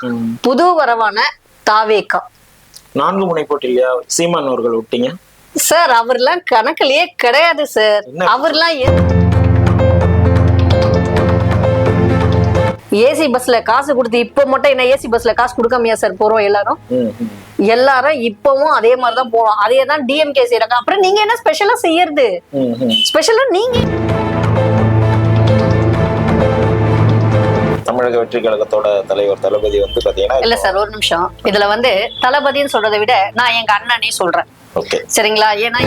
புது வரவான தாவேகா 4 முனை போட்டியிலையா சீமான் அவர்கள் விட்டீங்க சார்? அவர்லாம் கணக்கிலேயே கிடையாது சார். அவர்லாம் ஏசி பஸ்ல காசு கொடுத்து இப்ப மட்டும் என்ன ஏசி பஸ்ல காசு கொடுக்காமையா சார் போறோம் எல்லாரும் இப்பவும் அதே மாதிரிதான் போறோம். அதே தான் டிஎம்கே செய்யறாங்க. அப்புறம் நீங்க என்ன ஸ்பெஷலா செய்யறது? ஸ்பெஷலா நீங்க தமிழக வெற்றி கழகத்தோட தலைவர் தளபதி வந்து பாத்தீங்கன்னா இல்ல சார், ஒரு நிமிஷம். இதுல வந்து தளபதின்னு சொல்றதை விட நான் எங்க அண்ணனே சொல்றேன். சரிங்களா? ஏன்னா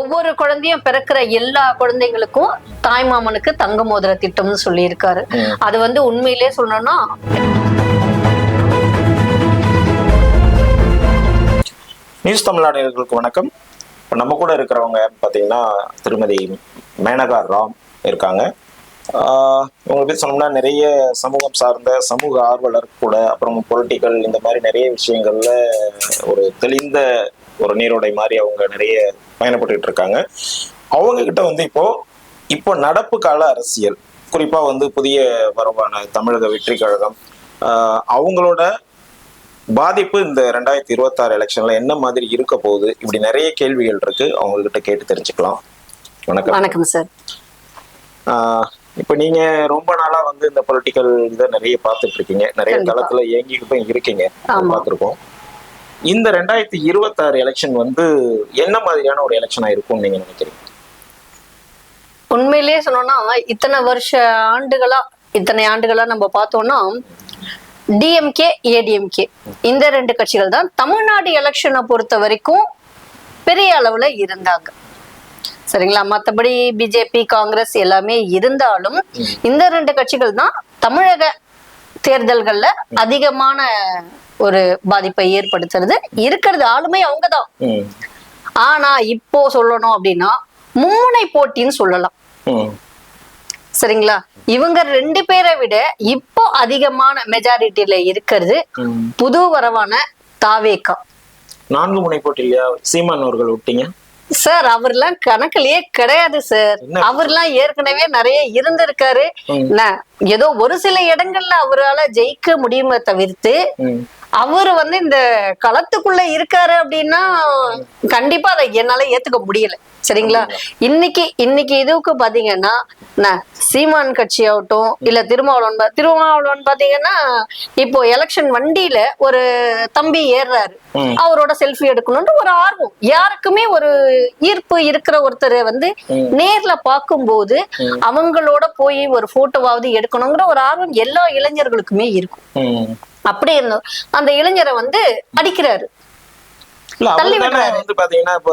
ஒவ்வொரு குழந்தையும் பிறக்கிற எல்லா குழந்தைங்களுக்கும் தாய்மாமனுக்கு தங்க மோதிர திட்டம்னு சொல்லி இருக்காரு. அது வந்து உண்மையிலே சொல்லணும்னா நியூஸ் தமிழ்நாடுகளுக்கு வணக்கம். இப்போ நம்ம கூட இருக்கிறவங்க பார்த்தீங்கன்னா திருமதி மேனகா ராம் இருக்காங்க. இவங்க பற்றி சொன்னோம்னா நிறைய சமூகம் சார்ந்த சமூக ஆர்வலர் கூட, அப்புறம் பொலிட்டிக்கல் இந்த மாதிரி நிறைய விஷயங்கள்ல ஒரு தெளிந்த ஒரு நீரோடை மாதிரி அவங்க நிறைய பயணப்பட்டு இருக்காங்க. அவங்க கிட்ட வந்து இப்போ நடப்பு கால அரசியல், குறிப்பா வந்து புதிய வரவான தமிழக வெற்றி கழகம், அவங்களோட பாதிப்பு இந்த 2026 எலெக்ஷன்ல என்ன மாதிரி இருக்க போகுது, இப்படி நிறைய கேள்விகள் இருக்கு. அவங்க கிட்ட கேட்டு தெரிஞ்சுக்கலாம். வணக்கம். வணக்கம் சார். இப்ப நீங்க ரொம்ப நாளா வந்து இந்த பொலிட்டிக்கல் இதை நிறைய பார்த்துட்டு இருக்கீங்க, நிறைய தளத்துல இயங்கிக்கிட்டும் இருக்கீங்க, பார்த்திருக்கோம். இந்த 2026 எலெக்ஷன் வந்து என்ன மாதிரியான ஒரு எலெக்ஷனா இருக்கும்னு நீங்க நினைக்கிறீங்க? உண்மையிலேயே சொன்னோம்னா இத்தனை ஆண்டுகளா நம்ம பார்த்தோம்னா டிஎம்கே ஏடிஎம்கே இந்த 2 கட்சிகள் தான் தமிழ்நாடு எலெக்ஷனை பொறுத்த வரைக்கும் பெரிய அளவுல இருந்தாங்க. சரிங்களா? மற்றபடி பிஜேபி காங்கிரஸ் எல்லாமே இருந்தாலும் இந்த 2 கட்சிகள் தான் தமிழக தேர்தல்கள்ல அதிகமான ஒரு பாதிப்பை ஏற்படுத்துறது இருக்கிறது. ஆளுமை அவங்கதான். ஆனா இப்போ சொல்லணும் அப்படின்னா மும்முனை போட்டின்னு சொல்லலாம். சரிங்களா? இவங்க 2 பேரை விட இப்போ அதிகமான மெஜாரிட்டியில இருக்கிறது புது வரவான தாவேகா. 4 முனை போட்டியிலையா சீமான் அவர்கள் விட்டீங்க சார்? அவர்லாம் கணக்கிலேயே கிடையாது சார். அவர்லாம் ஏற்கனவே நிறைய இருந்திருக்காரு. ஏதோ ஒரு சில இடங்கள்ல அவரால ஜெயிக்க முடியுமே தவிர்த்து அவரு வந்து இந்த களத்துக்குள்ள இருக்காரு அப்படின்னா கண்டிப்பா அதை என்னால ஏத்துக்க முடியல. சரிங்களா? இன்னைக்கு இதுக்கு பாத்தீங்கன்னா சீமான் கட்சி ஆகட்டும் இல்ல திருமாவளவன் பாத்தீங்கன்னா இப்போ எலெக்ஷன் வண்டியில ஒரு தம்பி ஏறுறாரு, அவரோட செல்ஃபி எடுக்கணும்னு ஒரு ஆர்வம், யாருக்குமே ஒரு ஈர்ப்பு இருக்கிற ஒருத்தரை வந்து நேர்ல பார்க்கும்போது அவங்களோட போய் ஒரு போட்டோவாவது எடுக்கணுங்கிற ஒரு ஆர்வம் எல்லா இளைஞர்களுக்குமே இருக்கும். அப்படி இருந்தோம் அந்த இளைஞரை வந்து அடிக்கிறாரு. வந்து பாத்தீங்கன்னா இப்ப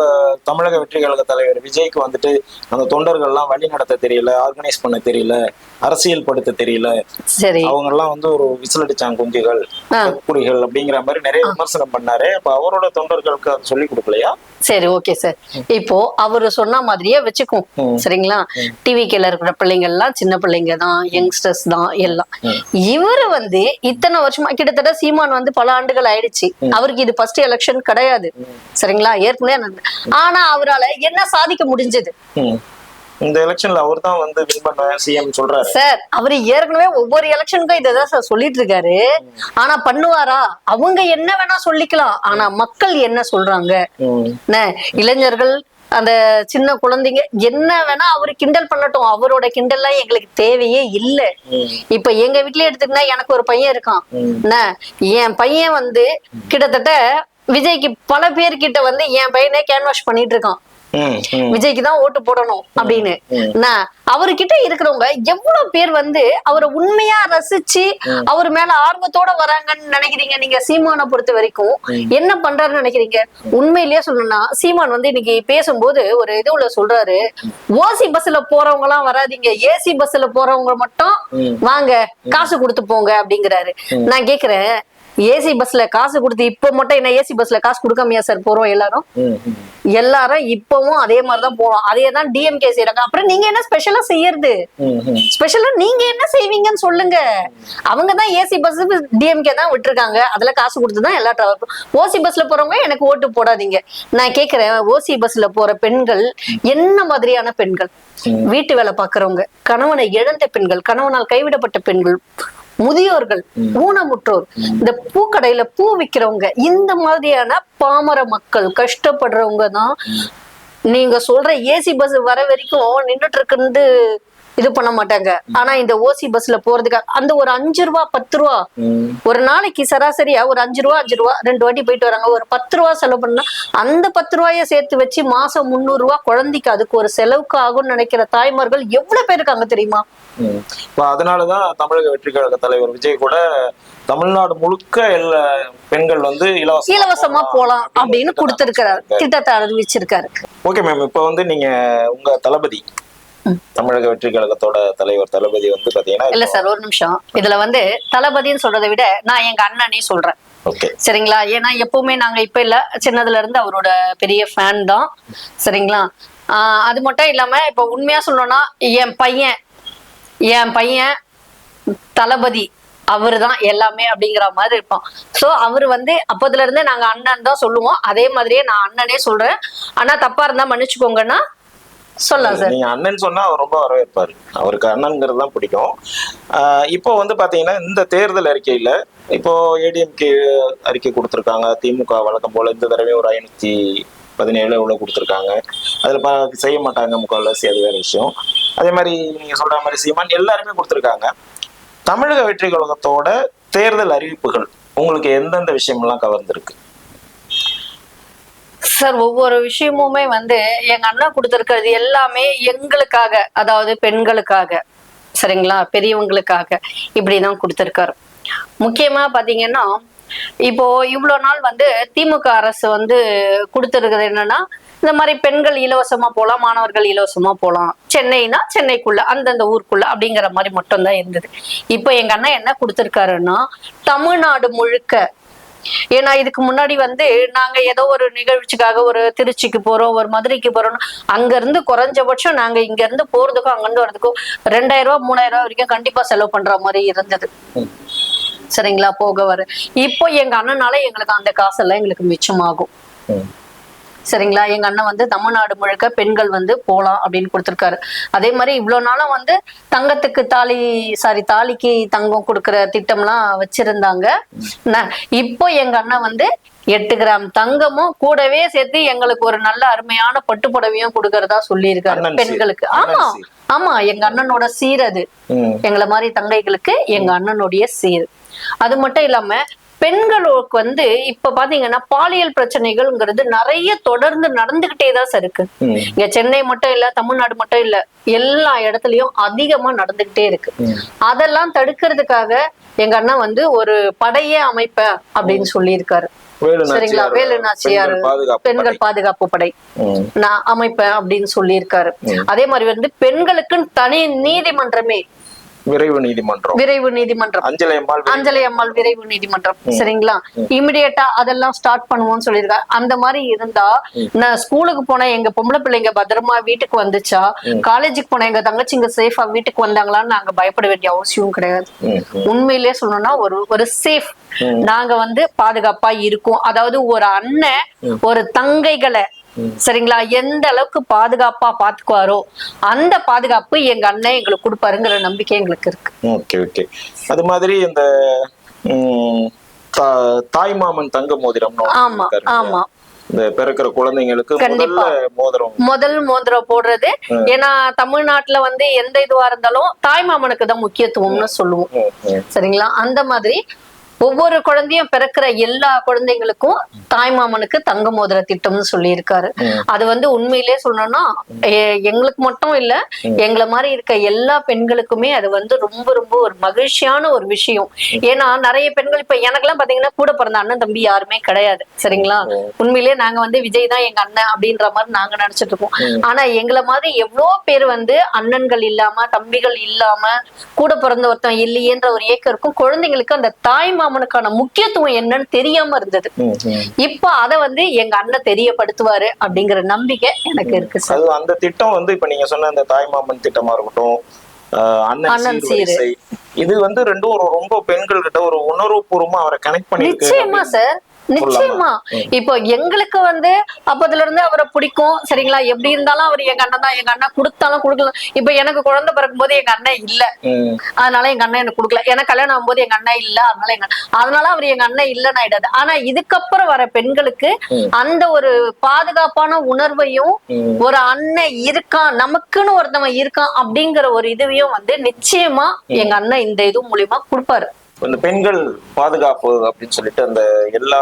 தமிழக வெற்றி கழக தலைவர் விஜய்க்கு வந்துட்டு அந்த தொண்டர்கள் எல்லாம் வழி நடத்த தெரியல, ஆர்கனைஸ் பண்ண தெரியல, அரசியல் படுத்த தெரியல, சரி அவங்க எல்லாம் வந்து ஒரு விசிலடிச்சாங்க குஞ்சுகள் குடிகள் அப்படிங்கிற மாதிரி நிறைய விமர்சனம் பண்ணாரு. அப்ப அவரோட தொண்டர்களுக்கு அதை சொல்லி கொடுக்கலையா? சரி, ஓகே சார். இப்போ அவரு சொன்ன மாதிரியே வச்சுக்கும். சரிங்களா? டிவிக்கேல இருக்கிற பிள்ளைங்க எல்லாம் சின்ன பிள்ளைங்க தான், யங்ஸ்டர்ஸ் தான் எல்லாம். இவரு வந்து இத்தனை வருஷமா கிட்டத்தட்ட சீமான் வந்து பல ஆண்டுகள் ஆயிடுச்சு. அவருக்கு இது ஃபர்ஸ்ட் எலெக்ஷன் கிடையாது. சரிங்களா? ஏற்கனவே ஆனா அவரால என்ன சாதிக்க முடிஞ்சது? இந்த எலெக்ஷன்ல அவர் தான் வந்து வின் பண்ண சிஎம் சொல்றாரு சார். அவரு ஏற்கனவே ஒவ்வொரு எலெக்ஷனுக்கும் இதான் சார் சொல்லிட்டு இருக்காரு. ஆனா பண்ணுவாரா? அவங்க என்ன வேணா சொல்லிக்கலாம், ஆனா மக்கள் என்ன சொல்றாங்க? இளைஞர்கள் அந்த சின்ன குழந்தைங்க என்ன வேணா அவரு கிண்டல் பண்ணட்டும், அவரோட கிண்டல்லாம் எங்களுக்கு தேவையே இல்ல. இப்ப எங்க வீட்லயே எடுத்துக்கினா எனக்கு ஒரு பையன் இருக்கான். என் பையன் வந்து கிட்டத்தட்ட விஜய்க்கு பல பேர்கிட்ட வந்து என் பையனே கேன்வாஷ் பண்ணிட்டு இருக்கான், விஜய்க்கு தான் ஓட்டு போடணும் அப்படின்னு. அவர்கிட்ட இருக்கிறவங்க எவ்வளவு பேர் வந்து அவரை உண்மையா ரசிச்சு அவர் மேல ஆர்வத்தோட வராங்கன்னு நினைக்கிறீங்க நீங்க? சீமானை பொறுத்த வரைக்கும் என்ன பண்றாருன்னு நினைக்கிறீங்க? உண்மையிலேயே சொல்லணும்னா சீமான் வந்து இன்னைக்கு பேசும்போது ஒரு இதுல சொல்றாரு, ஓசி பஸ்ல போறவங்க எல்லாம் வராதிங்க, ஏசி பஸ்ல போறவங்க மட்டும் வாங்க, காசு கொடுத்து போங்க அப்படிங்கிறாரு. நான் கேக்குறேன், ஏசி பஸ்ல காசு கொடுத்து இப்ப மட்டும் என்ன ஏசி பஸ்ல காசு கொடுக்காமையா சார் போறோம் எல்லாரும்? எல்லாரும் இப்பவும் அதே மாதிரிதான் போறோம். அதே தான் டிஎம்கே செய்யறாங்க. அப்புறம் நீங்க என்ன ஸ்பெஷலா செய்யறது? ஸ்பெஷலா நீங்க என்ன செய்வீங்கன்னு சொல்லுங்க. அவங்கதான் ஏசி பஸ் டிஎம்கே தான் விட்டுருக்காங்க, அதுல காசு கொடுத்துதான் எல்லா டிராவல். ஓசி பஸ்ல போறவங்க எனக்கு ஓட்டு போடாதீங்க. நான் கேக்குறேன், ஓசி பஸ்ல போற பெண்கள் என்ன மாதிரியான பெண்கள்? வீட்டு வேலை பாக்குறவங்க, கணவனை இழந்த பெண்கள், கணவனால் கைவிடப்பட்ட பெண்கள், முதியோர்கள், ஊனமுற்றோர், இந்த பூக்கடையில பூ விக்கிறவங்க, இந்த மாதிரியான பாமர மக்கள் கஷ்டப்படுறவங்க தான் நீங்க சொல்ற ஏசி பஸ் வர வரைக்கும் நின்றுட்டு இருக்குன்னு இது பண்ண மாட்டாங்க. ஆனா இந்த ஓசி பஸ்ல போறதுக்கு அந்த ஒரு 5 ரூபா 10 ரூபா ஒரு நாளைக்கு சராசரியா ஒரு 5 ரூபா 2 வாட்டி போயிட்டு வராங்க. ஒரு 10 ரூபா செலவு பண்ணா அந்த 10 ரூபாய சேர்த்து வச்சு மாசம் 300 ரூபா குழந்தைக்கு அதுக்கு ஒரு செலவுக்கு ஆகும்னு நினைக்கிற தாய்மார்கள் எவ்வளவு பேர் இருக்காங்க தெரியுமா? அதனாலதான் தமிழக வெற்றி கழக தலைவர் விஜய் கூட தமிழ்நாடு முழுக்க எல்லா பெண்கள் வந்து இலவசமா போலாம் அப்படின்னு கொடுத்திருக்கிறார், திட்டத்தை அறிவிச்சிருக்காரு. ஓகே மேம், இப்ப வந்து நீங்க உங்க தளபதி தமிழக வெற்றி கழகத்தோட தலைவர் தளபதி வந்து பாத்தீங்கன்னா, இல்ல சார் ஒரு நிமிஷம், இதுல வந்து தளபதின்னு சொல்றதை விட நான் எங்க அண்ணனே சொல்றேன். சரிங்களா? ஏன்னா எப்பவுமே நாங்க இப்ப இல்ல, சின்னதுல இருந்து அவரோட பெரிய ஃபேன் தான். சரிங்களா? அது மட்டும் இல்லாம இப்ப உண்மையா சொல்லணும்னா என் பையன் தளபதி அவரு தான் எல்லாமே அப்படிங்கிற மாதிரி இருப்பான். சோ அவரு வந்து அப்பதுல இருந்தே நாங்க அண்ணன் தான் சொல்லுவோம். அதே மாதிரியே நான் அண்ணனே சொல்றேன். ஆனா தப்பா இருந்தா மன்னிச்சுக்கோங்கன்னா சொல்லலாம் சார். நீங்க அண்ணன் சொன்னா அவர் ரொம்ப வரவேற்பாரு, அவருக்கு அண்ணன்ங்கிறது தான் பிடிக்கும். இப்போ வந்து பாத்தீங்கன்னா இந்த தேர்தல் அறிக்கையில இப்போ ஏடிஎம்கே அறிக்கை கொடுத்திருக்காங்க. திமுக வழக்கம் போல இந்த தடவை ஒரு 517 இவ்வளவு கொடுத்திருக்காங்க. அதுல செய்ய மாட்டாங்க முக்கால்வாசி, அது வேற விஷயம். அதே மாதிரி நீங்க சொல்ற மாதிரி சீமான் எல்லாருமே கொடுத்திருக்காங்க. தமிழக வெற்றி கழகத்தோட தேர்தல் அறிவிப்புகள் உங்களுக்கு எந்தெந்த விஷயம்லாம் கவர்ந்திருக்கு சார்? ஒவ்வொரு விஷயமுமே வந்து எங்க அண்ணா கொடுத்திருக்கிறது எல்லாமே எங்களுக்காக, அதாவது பெண்களுக்காக, சரிங்களா, பெரியவங்களுக்காக இப்படிதான் கொடுத்திருக்காரு. முக்கியமா பாத்தீங்கன்னா இப்போ இவ்வளவு நாள் வந்து திமுக அரசு வந்து கொடுத்திருக்கிறது என்னன்னா, இந்த மாதிரி பெண்கள் இலவசமா போலாம், மாணவர்கள் இலவசமா போலாம், சென்னைனா சென்னைக்குள்ள அந்தந்த ஊருக்குள்ள அப்படிங்கிற மாதிரி மட்டும் தான் இருந்தது. இப்போ எங்க அண்ணா என்ன கொடுத்திருக்காருன்னா தமிழ்நாடு முழுக்க. ஏன்னா இதுக்கு முன்னாடி வந்து நாங்க ஏதோ ஒரு நிகழ்ச்சிக்காக ஒரு திருச்சிக்கு போறோம், ஒரு மதுரைக்கு போறோம், அங்க இருந்து குறைஞ்சபட்சம் நாங்க இங்க இருந்து போறதுக்கும் அங்கிருந்து வர்றதுக்கும் 2000 ரூபாய் 3000 ரூபாய் வரைக்கும் கண்டிப்பா செலவு பண்ற மாதிரி இருந்தது. சரிங்களா? போக வர இப்போ எங்க அண்ணனால எங்களுக்கு அந்த காசெல்லாம் எங்களுக்கு மிச்சமாகும். சரிங்களா? எங்க அண்ணன் வந்து தமிழ்நாடு முழுக்க பெண்கள் வந்து போலாம் அப்படின்னு கொடுத்திருக்காரு. அதே மாதிரி இவ்வளவு நாளும் வந்து தங்கத்துக்கு தாலிக்கு தங்கம் கொடுக்கற திட்டம்லாம் வச்சிருந்தாங்க. இப்போ எங்க அண்ணன் வந்து 8 கிராம் தங்கமும் கூடவே சேர்த்து எங்களுக்கு ஒரு நல்ல அருமையான பட்டு புடவையும் கொடுக்கறதா சொல்லியிருக்காரு பெண்களுக்கு. ஆமா, எங்க அண்ணனோட சீர் அது. எங்களை மாதிரி தங்கைகளுக்கு எங்க அண்ணனுடைய சீர். அது மட்டும் இல்லாம பெண்களுக்கு வந்து இப்ப பாத்தீங்கன்னா பாலியல் பிரச்சனைகள்ங்கிறது நிறைய தொடர்ந்து நடந்துகிட்டே தான் சார் இருக்கு. இங்க சென்னை மட்டும் இல்ல, தமிழ்நாடு மட்டும் இல்ல, எல்லா இடத்துலயும் அதிகமா நடந்துகிட்டே இருக்கு. அதெல்லாம் தடுக்கிறதுக்காக எங்க அண்ணா வந்து ஒரு படையே அமைப்பேன் அப்படின்னு சொல்லியிருக்காரு. சரிங்களா? வேலு நாச்சியார் பெண்கள் பாதுகாப்பு படை நான் அமைப்பேன் அப்படின்னு சொல்லியிருக்காரு. அதே மாதிரி வந்து பெண்களுக்குன்னு தனி நீதிமன்றமே, விரைவு நீதிமன்றம், அஞ்சலி அம்மாள் விரைவு நீதிமன்றம். சரிங்களா? இமிடியேட்டா அதெல்லாம் ஸ்டார்ட் பண்ணுவோம்னு சொல்லியிருக்காங்க. அந்த மாதிரி இருந்தா நான் ஸ்கூலுக்கு போன எங்க பொம்பளை பிள்ளைங்க பத்திரமா வீட்டுக்கு வந்துச்சா, காலேஜுக்கு போன எங்க தங்கச்சிங்க சேஃபா வீட்டுக்கு வந்தாங்களான்னு நாங்க பயப்பட வேண்டிய அவசியம் கிடையாது. உண்மையிலேயே சொல்லணும்னா ஒரு சேஃப் நாங்க வந்து பாதுகாப்பா இருக்கோம். அதாவது ஒரு அண்ணன் ஒரு தங்கைகளை சரிங்களா எந்த அளவுக்கு பாதுகாப்பா பாத்துக்குவாரோ அந்த பாதுகாப்பு எங்க அண்ணன் எங்களுக்கு கொடுப்பாருங்கிற நம்பிக்கை எங்களுக்கு இருக்கு. ஓகே. அது மாதிரி இந்த தாய்மாமன் தங்க மோதிரம், ஆமா இந்த பிறக்கிற குழந்தைங்களுக்கு முதல் மோதிரம் போடுறது. ஏன்னா தமிழ்நாட்டுல வந்து எந்த இதுவா இருந்தாலும் தாய்மாமனுக்கு தான் முக்கியத்துவம்னு சொல்லுவோம். சரிங்களா? அந்த மாதிரி ஒவ்வொரு குழந்தையும் பிறக்கிற எல்லா குழந்தைங்களுக்கும் தாய்மாமனுக்கு தங்க மோதிர திட்டம்னு சொல்லியிருக்காரு. அது வந்து உண்மையிலே சொல்லணும்னா எங்களுக்கு மட்டும் இல்ல, எங்களை மாதிரி இருக்க எல்லா பெண்களுக்குமே அது வந்து ரொம்ப ரொம்ப ஒரு மகிழ்ச்சியான ஒரு விஷயம். ஏன்னா நிறைய பெண்கள் இப்ப எனக்கெல்லாம் பாத்தீங்கன்னா கூட பிறந்த அண்ணன் தம்பி யாருமே கிடையாது. சரிங்களா? உண்மையிலேயே நாங்க வந்து விஜய் தான் எங்க அண்ணன் அப்படின்ற மாதிரி நாங்க நினைச்சிட்டு இருக்கோம். ஆனா எங்களை மாதிரி எவ்வளவு பேர் வந்து அண்ணன்கள் இல்லாம தம்பிகள் இல்லாம கூட பிறந்த ஒருத்தன் இல்லையேன்ற ஒரு ஏக்கம் இருக்கும். குழந்தைங்களுக்கு அந்த தாய்மா தாய்மாமனுக்கான முக்கியத்துவம் என்னன்னு தெரியாம இருந்தது. இப்ப அத வந்து எங்க அண்ணன் தெரியப்படுத்துவாரு அப்படிங்கிற நம்பிக்கை எனக்கு இருக்கு சார். அது அந்த திட்டம் வந்து இப்ப நீங்க சொன்ன அந்த தாய்மாமன் திட்டமா இருக்கட்டும், அண்ணன் சீர்வரிசை, இது வந்து ரெண்டும் ஒரு ரொம்ப பெண்கள் கிட்ட ஒரு உணர்வுபூர்வமா அவரை கனெக்ட் பண்ணி நிச்சயமா சார், நிச்சயமா. இப்போ எங்களுக்கு வந்து அப்பதுல இருந்து அவரை பிடிக்கும் சரிங்களா. எப்படி இருந்தாலும் அவர் எங்க அண்ணன் தான். எங்க அண்ணன் கொடுத்தாலும் கொடுக்கலாம். இப்ப எனக்கு குழந்தை பிறக்கும் போது எங்க அண்ணன் இல்ல, அதனால எங்க அண்ணன் எனக்கு கொடுக்கல. எனக்கு கல்யாணம் ஆகும்போது எங்க அண்ணன் இல்ல, அதனால அவர் எங்க அண்ணன் இல்லன்னு ஆயிடாது. ஆனா இதுக்கப்புறம் வர பெண்களுக்கு அந்த ஒரு பாதுகாப்பான உணர்வையும், ஒரு அண்ணன் இருக்கான், நமக்குன்னு ஒருத்தவன் இருக்கான் அப்படிங்கிற ஒரு இதுவையும் வந்து நிச்சயமா எங்க அண்ணன் இந்த இது மூலியமா கொடுப்பாரு. இந்த பெண்கள் பாதுகாப்பு அப்படின்னு சொல்லிட்டு அந்த எல்லா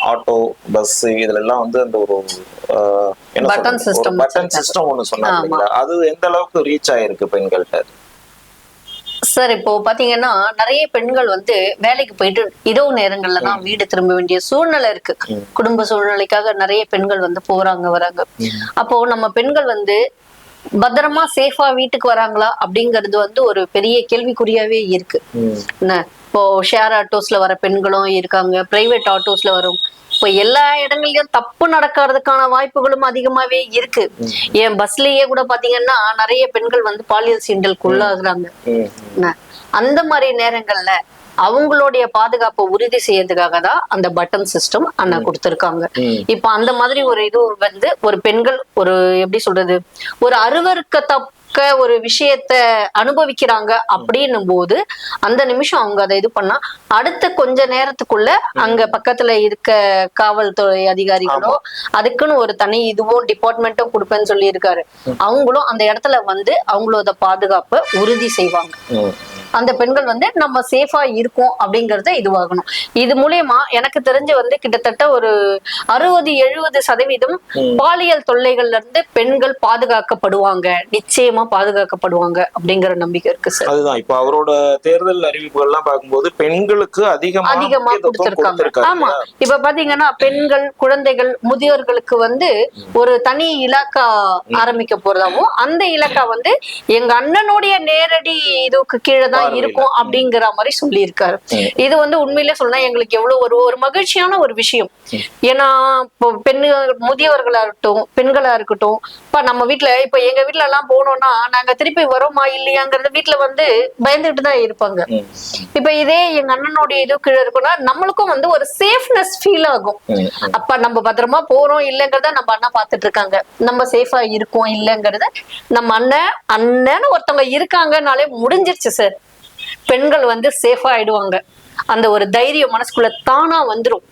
ஆட்டோ பஸ் இதுல எல்லாம் வந்து அந்த ஒரு பட்டன் சிஸ்டம் ஒண்ணு சொன்னாங்க, அது எந்த அளவுக்கு ரீச் ஆயிருக்கு பெண்கள்கிட்ட? சார் இப்போ பாத்தீங்கன்னா நிறைய பெண்கள் வந்து வேலைக்கு போயிட்டு இரவு நேரங்கள்ல தான் வீடு திரும்ப வேண்டிய சூழ்நிலை இருக்கு. குடும்ப சூழ்நிலைக்காக நிறைய பெண்கள் வந்து போறாங்க வராங்க. அப்போ நம்ம பெண்கள் வந்து பத்திரமா சேஃபா வீட்டுக்கு வராங்களா அப்படிங்கிறது வந்து ஒரு பெரிய கேள்விக்குறியாவே இருக்கு. என்ன இப்போ ஷேர் ஆட்டோஸ்ல வர பெண்களும் இருக்காங்க, பிரைவேட் ஆட்டோஸ்ல வரும். இப்போ எல்லா இடங்கள்லயும் தப்பு நடக்கிறதுக்கான வாய்ப்புகளும் அதிகமாவே இருக்கு. ஏன் பஸ்லயே கூட பாத்தீங்கன்னா நிறைய பெண்கள் வந்து பாலியல் சீண்டலுக்கு உள்ளாகுறாங்க. அந்த மாதிரி நேரங்கள்ல அவங்களுடைய பாதுகாப்பை உறுதி செய்யறதுக்காக தான் அந்த பட்டன் சிஸ்டம் அண்ணா கொடுத்திருக்காங்க. இப்ப அந்த மாதிரி ஒரு இது வந்து ஒரு பெண்கள் ஒரு எப்படி சொல்றது, ஒரு அருவருக்கத்தக்க ஒரு விஷயத்த அனுபவிக்கிறாங்க அப்படின்னும் போது அந்த நிமிஷம் அவங்க அதை இது பண்ணா அடுத்த கொஞ்ச நேரத்துக்குள்ள அங்க பக்கத்துல இருக்க காவல்துறை அதிகாரிகளோ அதுக்குன்னு ஒரு தனி இதுவும் டிபார்ட்மெண்ட்டும் கொடுப்பேன்னு சொல்லி இருக்காரு. அவங்களும் அந்த இடத்துல வந்து அவங்களோட பாதுகாப்பை உறுதி செய்வாங்க. அந்த பெண்கள் வந்து நம்ம சேஃபா இருக்கோம் அப்படிங்கறத இதுவாகணும். இது மூலியமா எனக்கு தெரிஞ்சு வந்து கிட்டத்தட்ட ஒரு 60-70% பாலியல் தொல்லைகள்ல இருந்து பெண்கள் பாதுகாக்கப்படுவாங்க, நிச்சயமா பாதுகாக்கப்படுவாங்க அப்படிங்கிற நம்பிக்கை இருக்கு சார். அதுதான் இப்ப அவரோட தேர்தல் அறிவிப்புகள் எல்லாம் பார்க்கும்போது பெண்களுக்கு அதிகமா கொடுத்திருக்காங்க. ஆமா, இப்ப பாத்தீங்கன்னா பெண்கள், குழந்தைகள், முதியோர்களுக்கு வந்து ஒரு தனி இலாக்கா ஆரம்பிக்க போறதாவும், அந்த இலாக்கா வந்து எங்க அண்ணனுடைய நேரடி இதுக்கு கீழே தான் இருக்கும் அப்படிங்கிற மாதிரி சொல்லி இருக்காரு. இது வந்து உண்மையிலே சொன்னா எங்களுக்கு எவ்வளவு ஒரு மகிழ்ச்சியான ஒரு விஷயம். ஏன்னா முதியவர்களா இருக்கட்டும், பெண்களா இருக்கட்டும், இப்ப நம்ம வீட்டுல இப்ப எங்க வீட்டுல எல்லாம் போனோம்னா நாங்க திருப்பி வரோமா இல்லையாங்கிறத வீட்டுல வந்து பயந்துட்டு தான் இருப்பாங்க. இப்ப இதே எங்க அண்ணனுடைய இது கீழே இருக்குன்னா நம்மளுக்கும் வந்து ஒரு சேஃப்னஸ் ஃபீல் ஆகும். அப்ப நம்ம பத்திரமா போறோம் இல்லைங்கிறத நம்ம அண்ணா பாத்துட்டு இருக்காங்க, நம்ம சேஃபா இருக்கோம் இல்லைங்கிறத நம்ம அண்ணன்னு ஒருத்தவங்க இருக்காங்கனாலே முடிஞ்சிருச்சு சார். பெண்கள் வந்து சேஃபா ஆயிடுவாங்க. அந்த ஒரு தைரியம் மனசுக்குள்ள தானா வந்துரும்.